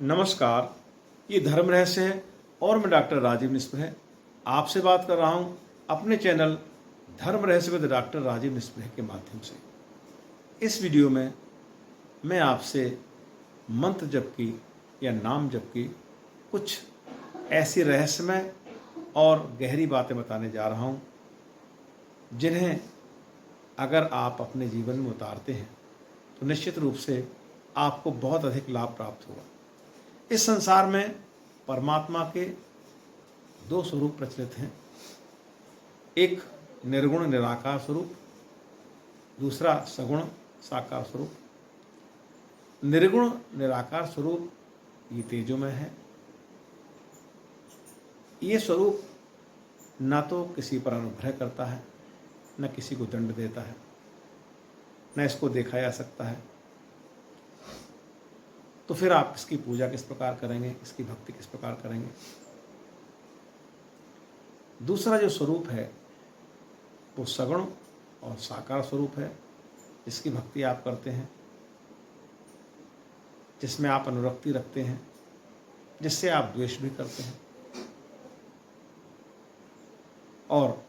नमस्कार, ये धर्म रहस्य है और मैं डॉक्टर राजीव निस्पृह आपसे बात कर रहा हूँ अपने चैनल धर्म रहस्य विद डॉक्टर राजीव निस्पृह के माध्यम से। इस वीडियो में मैं आपसे मंत्र जप की या नाम जप की कुछ ऐसी रहस्यमय और गहरी बातें बताने जा रहा हूँ जिन्हें अगर आप अपने जीवन में उतारते हैं तो निश्चित रूप से आपको बहुत अधिक लाभ प्राप्त होगा। इस संसार में परमात्मा के दो स्वरूप प्रचलित हैं, एक निर्गुण निराकार स्वरूप, दूसरा सगुण साकार स्वरूप। निर्गुण निराकार स्वरूप ये तेजोमय है। ये स्वरूप न तो किसी पर अनुग्रह करता है, न किसी को दंड देता है, न इसको देखा जा सकता है। तो फिर आप इसकी पूजा किस प्रकार करेंगे, इसकी भक्ति किस प्रकार करेंगे। दूसरा जो स्वरूप है वो सगुण और साकार स्वरूप है, जिसकी भक्ति आप करते हैं, जिसमें आप अनुरक्ति रखते हैं, जिससे आप द्वेष भी करते हैं और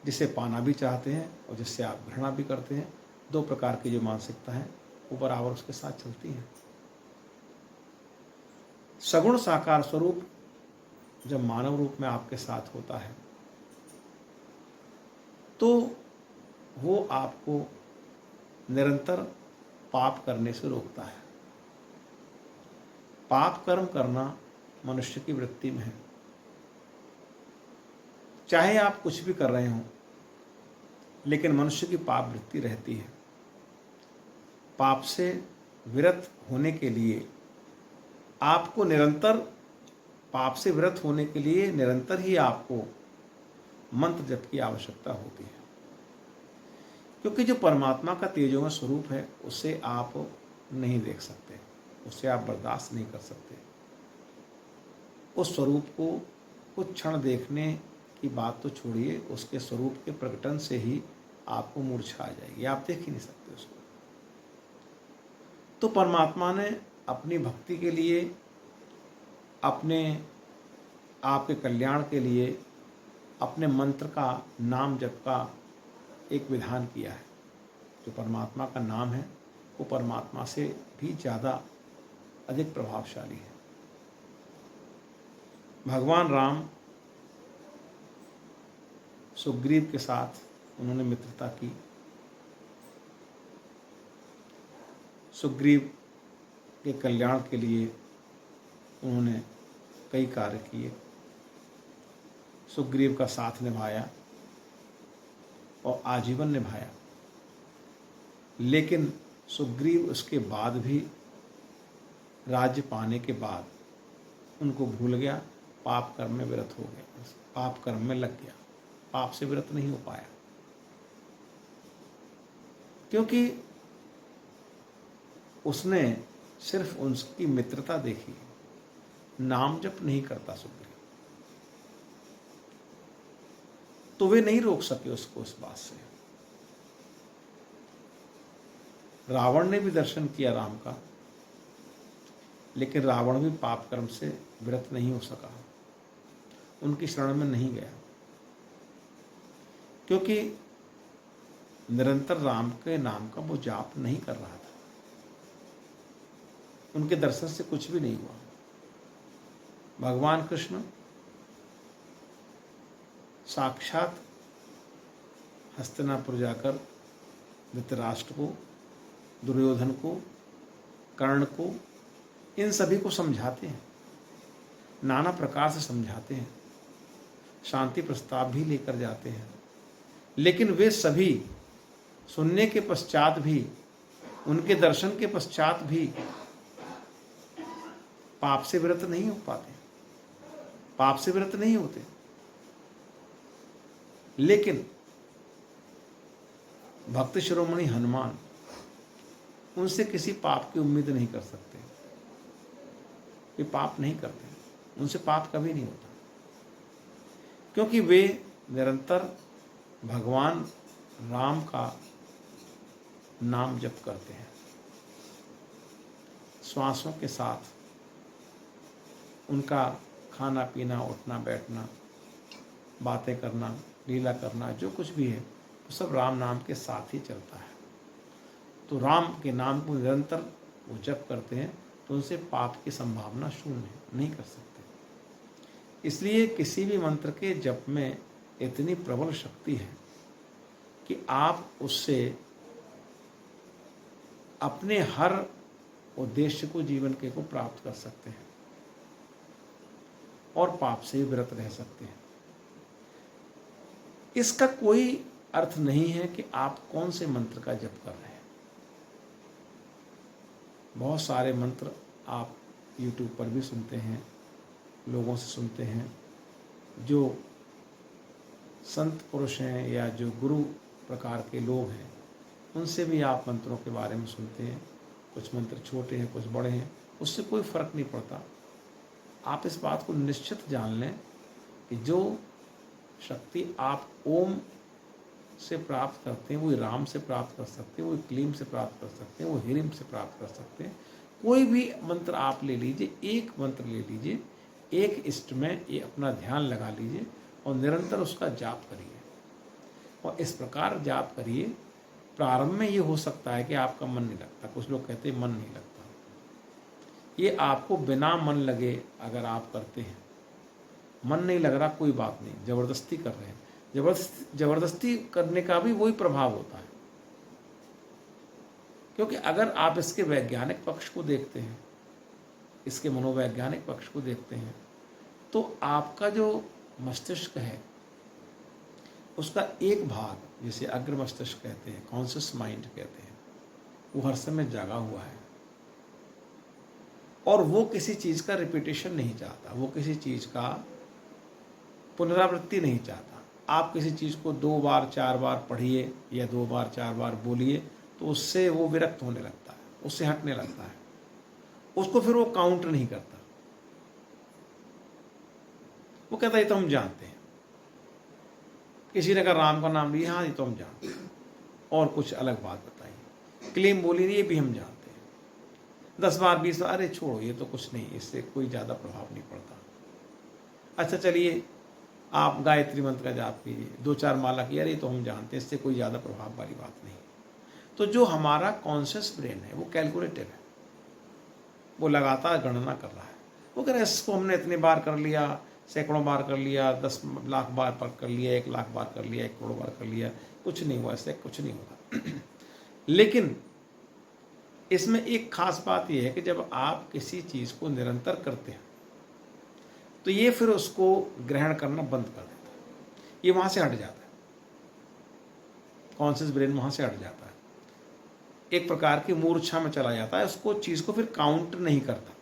जिसे पाना भी चाहते हैं और जिससे आप घृणा भी करते हैं। दो प्रकार की जो मानसिकता है वो बराबर उसके साथ चलती है। सगुण साकार स्वरूप जब मानव रूप में आपके साथ होता है तो वो आपको निरंतर पाप करने से रोकता है। पाप कर्म करना मनुष्य की वृत्ति में है। चाहे आप कुछ भी कर रहे हों, लेकिन मनुष्य की पाप वृत्ति रहती है। पाप से विरत होने के लिए आपको निरंतर पाप से विरत होने के लिए निरंतर ही आपको मंत्र जप की आवश्यकता होती है, क्योंकि जो परमात्मा का तेजोमय स्वरूप है उसे आप नहीं देख सकते, उसे आप बर्दाश्त नहीं कर सकते। उस स्वरूप को कुछ क्षण देखने की बात तो छोड़िए, उसके स्वरूप के प्रकटन से ही आपको मूर्छा आ जाएगी, आप देख ही नहीं सकते उसको। तो परमात्मा ने अपनी भक्ति के लिए, अपने आपके कल्याण के लिए अपने मंत्र का, नाम जप का एक विधान किया है। जो परमात्मा का नाम है वो परमात्मा से भी ज़्यादा अधिक प्रभावशाली है। भगवान राम सुग्रीव के साथ उन्होंने मित्रता की। सुग्रीव के कल्याण के लिए उन्होंने कई कार्य किए, सुग्रीव का साथ निभाया और आजीवन निभाया। लेकिन सुग्रीव उसके बाद भी, राज्य पाने के बाद, उनको भूल गया, पाप कर्म में विरत हो गया, पाप कर्म में लग गया, पाप से विरत नहीं हो पाया, क्योंकि उसने सिर्फ उनकी मित्रता देखी, नाम जप नहीं करता सुग्रीव। तो वे नहीं रोक सके उसको उस बात से। रावण ने भी दर्शन किया राम का, लेकिन रावण भी पाप कर्म से विरत नहीं हो सका, उनकी शरण में नहीं गया, क्योंकि निरंतर राम के नाम का वो जाप नहीं कर रहा था। उनके दर्शन से कुछ भी नहीं हुआ। भगवान कृष्ण साक्षात हस्तिनापुर जाकर धृतराष्ट्र को, दुर्योधन को, कर्ण को, इन सभी को समझाते हैं, नाना प्रकार से समझाते हैं, शांति प्रस्ताव भी लेकर जाते हैं। लेकिन वे सभी सुनने के पश्चात भी, उनके दर्शन के पश्चात भी पाप से विरत नहीं हो पाते, पाप से विरत नहीं होते। लेकिन भक्त शिरोमणि हनुमान, उनसे किसी पाप की उम्मीद नहीं कर सकते। वे पाप नहीं करते, उनसे पाप कभी नहीं होता, क्योंकि वे निरंतर भगवान राम का नाम जप करते हैं। श्वासों के साथ उनका खाना पीना, उठना बैठना, बातें करना, लीला करना, जो कुछ भी है वो सब राम नाम के साथ ही चलता है। तो राम के नाम को निरंतर वो जप करते हैं तो उनसे पाप की संभावना शून्य नहीं कर सकते। इसलिए किसी भी मंत्र के जप में इतनी प्रबल शक्ति है कि आप उससे अपने हर उद्देश्य को, जीवन के को प्राप्त कर सकते हैं और पाप से भी विरत रह सकते हैं। इसका कोई अर्थ नहीं है कि आप कौन से मंत्र का जप कर रहे हैं। बहुत सारे मंत्र आप YouTube पर भी सुनते हैं, लोगों से सुनते हैं, जो संत पुरुष हैं या जो गुरु प्रकार के लोग हैं, उनसे भी आप मंत्रों के बारे में सुनते हैं। कुछ मंत्र छोटे हैं, कुछ बड़े हैं, उससे कोई फर्क नहीं पड़ता। आप इस बात को निश्चित जान लें कि जो शक्ति आप ओम से प्राप्त करते हैं, वो राम से प्राप्त कर सकते हैं, वो क्लीम से प्राप्त कर सकते हैं, वो ह्रीम से प्राप्त कर सकते हैं। कोई भी मंत्र आप ले लीजिए, एक मंत्र ले लीजिए, एक इष्ट में ये अपना ध्यान लगा लीजिए और निरंतर उसका जाप करिए। और इस प्रकार जाप करिए। प्रारंभ में ये हो सकता है कि आपका मन नहीं लगता, कुछ लोग कहते हैं मन नहीं लगता। ये आपको बिना मन लगे अगर आप करते हैं, मन नहीं लग रहा कोई बात नहीं, जबरदस्ती कर रहे हैं, जबरदस्ती करने का भी वही प्रभाव होता है। क्योंकि अगर आप इसके वैज्ञानिक पक्ष को देखते हैं, इसके मनोवैज्ञानिक पक्ष को देखते हैं, तो आपका जो मस्तिष्क है उसका एक भाग, जिसे अग्र मस्तिष्क कहते हैं, कॉन्शियस माइंड कहते हैं, वो हर समय जागा हुआ है और वो किसी चीज़ का रिपीटेशन नहीं चाहता, वो किसी चीज़ का पुनरावृत्ति नहीं चाहता। आप किसी चीज़ को 2 बार 4 बार पढ़िए या 2 बार 4 बार बोलिए तो उससे वो विरक्त होने लगता है, उससे हटने लगता है, उसको फिर वो काउंट नहीं करता। वो कहता है ये तो हम जानते हैं। किसी ने कहा राम का नाम लिया, हाँ ये तो हम जानते हैं, और कुछ अलग बात बताइए, क्लेम बोली ये भी हम जानते हैं। 10 बार 20 बार, अरे छोड़ो ये तो कुछ नहीं, इससे कोई ज़्यादा प्रभाव नहीं पड़ता। अच्छा चलिए आप गायत्री मंत्र का जाप कीजिए, 2-4 माला की, अरे तो हम जानते हैं, इससे कोई ज़्यादा प्रभाव वाली बात नहीं। तो जो हमारा कॉन्शियस ब्रेन है वो कैलकुलेटिव है, वो लगातार गणना कर रहा है। वो कह रहा है इसको हमने इतने बार कर लिया, सैकड़ों बार कर लिया, 10 लाख बार पर कर लिया, 1 लाख बार कर लिया, 1 करोड़ बार कर लिया, कुछ नहीं हुआ, इससे कुछ नहीं होता। लेकिन इसमें एक खास बात यह है कि जब आप किसी चीज़ को निरंतर करते हैं तो ये फिर उसको ग्रहण करना बंद कर देता है, ये वहाँ से हट जाता है, कॉन्शियस ब्रेन वहाँ से हट जाता है, एक प्रकार की मूर्छा में चला जाता है, उसको चीज़ को फिर काउंट नहीं करता।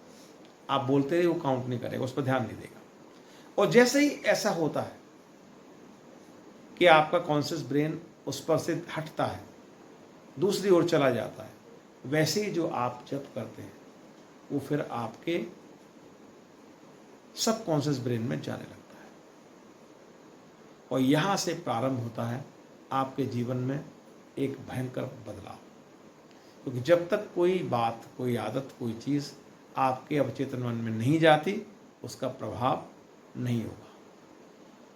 आप बोलते रहिए वो काउंट नहीं करेगा, उस पर ध्यान नहीं देगा। और जैसे ही ऐसा होता है कि आपका कॉन्शियस ब्रेन उस पर से हटता है, दूसरी ओर चला जाता है, वैसे ही जो आप जप करते हैं वो फिर आपके सब कॉन्शियस ब्रेन में जाने लगता है और यहाँ से प्रारंभ होता है आपके जीवन में एक भयंकर बदलाव। क्योंकि जब तक कोई बात, कोई आदत, कोई चीज़ आपके अवचेतन मन में नहीं जाती, उसका प्रभाव नहीं होगा।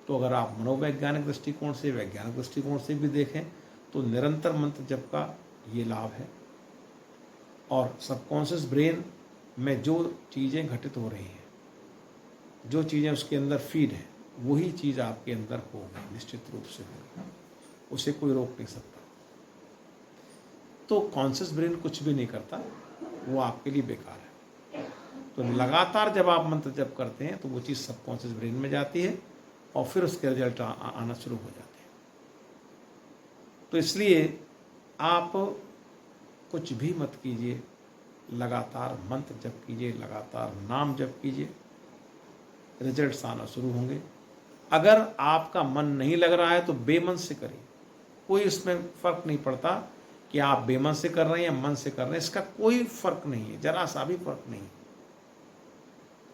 तो अगर आप मनोवैज्ञानिक दृष्टिकोण से, वैज्ञानिक दृष्टिकोण से भी देखें तो निरंतर मंत्र जप का ये लाभ है। और सबकॉन्शियस ब्रेन में जो चीज़ें घटित हो रही हैं, जो चीज़ें उसके अंदर फीड हैं, वही चीज़ आपके अंदर होगी, निश्चित रूप से होगी, उसे कोई रोक नहीं सकता। तो कॉन्शियस ब्रेन कुछ भी नहीं करता, वो आपके लिए बेकार है। तो लगातार जब आप मंत्र जप करते हैं तो वो चीज़ सबकॉन्शियस ब्रेन में जाती है और फिर उसके रिजल्ट आना शुरू हो जाते हैं। तो इसलिए आप कुछ भी मत कीजिए, लगातार मंत्र जप कीजिए, लगातार नाम जप कीजिए, रिजल्ट्स आना शुरू होंगे। अगर आपका मन नहीं लग रहा है तो बेमन से करिए, कोई इसमें फ़र्क नहीं पड़ता कि आप बेमन से कर रहे हैं या मन से कर रहे हैं, इसका कोई फ़र्क नहीं है, जरा सा भी फ़र्क नहीं है।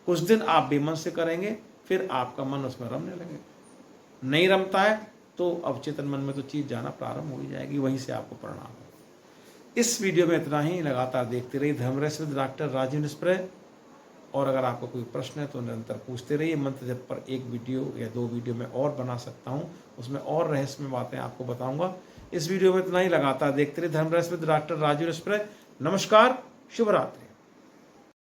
कुछ दिन आप बेमन से करेंगे, फिर आपका मन उसमें रमने लगेगा। नहीं रमता है तो अवचेतन मन में तो चीज़ जाना प्रारंभ हो ही जाएगी, वहीं से आपको परिणाम हो। इस वीडियो में इतना ही। लगातार देखते रहिए धर्म रहस्य विद डॉक्टर राजीव निस्प्रे। और अगर आपको कोई प्रश्न है तो निरंतर पूछते रहिए। मंत्र जप पर एक वीडियो या 2 वीडियो मैं और बना सकता हूँ, उसमें और रहस्यमय बातें आपको बताऊंगा। इस वीडियो में इतना ही। लगातार देखते रहिए धर्म रहस्य विद डॉक्टर राजीव निस्प्रे। नमस्कार, शुभ रात्रि।